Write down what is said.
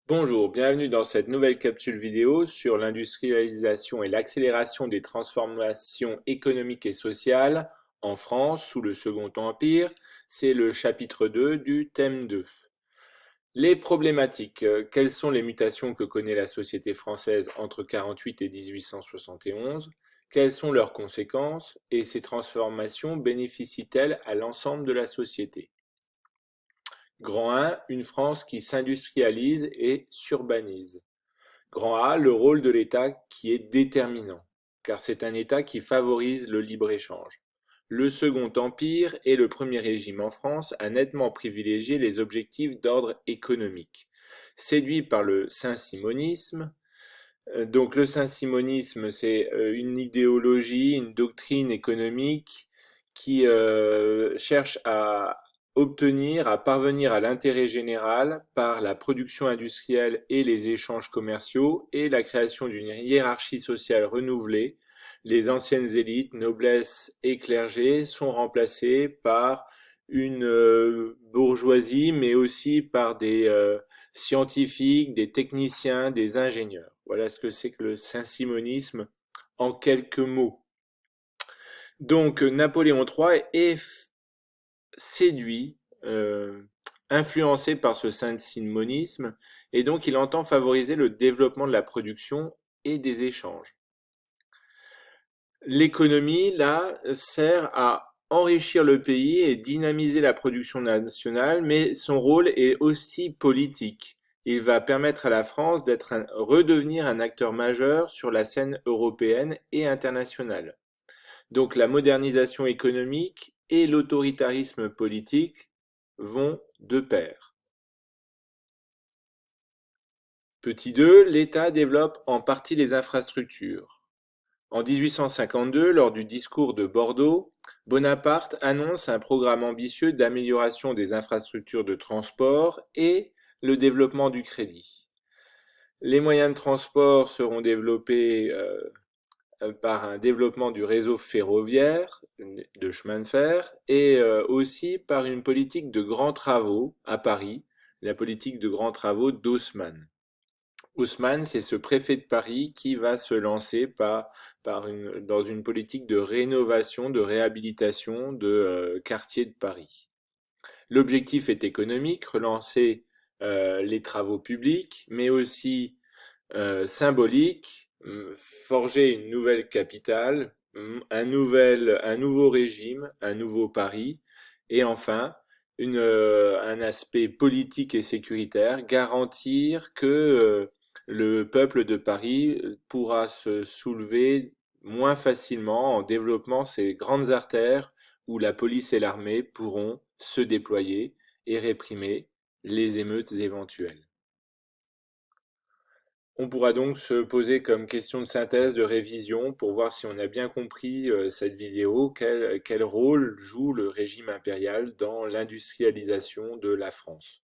Bonjour, bienvenue dans cette nouvelle capsule vidéo sur l'industrialisation et l'accélération des transformations économiques et sociales en France sous le Second Empire. C'est le chapitre 2 du thème 2. Les problématiques. Quelles sont les mutations que connaît la société française entre 48 et 1871? Quelles sont leurs conséquences et ces transformations bénéficient-elles à l'ensemble de la société? Grand 1, une France qui s'industrialise et s'urbanise. Grand A, le rôle de l'État qui est déterminant, car c'est un État qui favorise le libre-échange. Le Second Empire et le Premier Régime en France a nettement privilégié les objectifs d'ordre économique. Séduit par le saint-simonisme, donc le saint-simonisme, c'est une idéologie, une doctrine économique qui cherche à obtenir, à parvenir à l'intérêt général par la production industrielle et les échanges commerciaux et la création d'une hiérarchie sociale renouvelée. Les anciennes élites, noblesse et clergé sont remplacées par une bourgeoisie, mais aussi par des scientifiques, des techniciens, des ingénieurs. Voilà ce que c'est que le saint-simonisme en quelques mots. Donc Napoléon III est séduit, influencé par ce saint-simonisme, et donc il entend favoriser le développement de la production et des échanges. L'économie, là, sert à enrichir le pays et dynamiser la production nationale, mais son rôle est aussi politique. Il va permettre à la France redevenir un acteur majeur sur la scène européenne et internationale. Donc la modernisation économique et l'autoritarisme politique vont de pair. Petit 2, l'État développe en partie les infrastructures. En 1852, lors du discours de Bordeaux, Bonaparte annonce un programme ambitieux d'amélioration des infrastructures de transport et le développement du crédit. Les moyens de transport seront développés par un développement du réseau ferroviaire, de chemin de fer, et aussi par une politique de grands travaux à Paris, la politique de grands travaux d'Haussmann. Haussmann, c'est ce préfet de Paris qui va se lancer dans une politique de rénovation, de réhabilitation de quartiers de Paris. L'objectif est économique, relancer les travaux publics, mais aussi symbolique, forger une nouvelle capitale, un nouveau régime, un nouveau Paris, et enfin un aspect politique et sécuritaire, garantir que le peuple de Paris pourra se soulever moins facilement en développant ces grandes artères où la police et l'armée pourront se déployer et réprimer les émeutes éventuelles. On pourra donc se poser comme question de synthèse, de révision, pour voir si on a bien compris cette vidéo, quel rôle joue le régime impérial dans l'industrialisation de la France.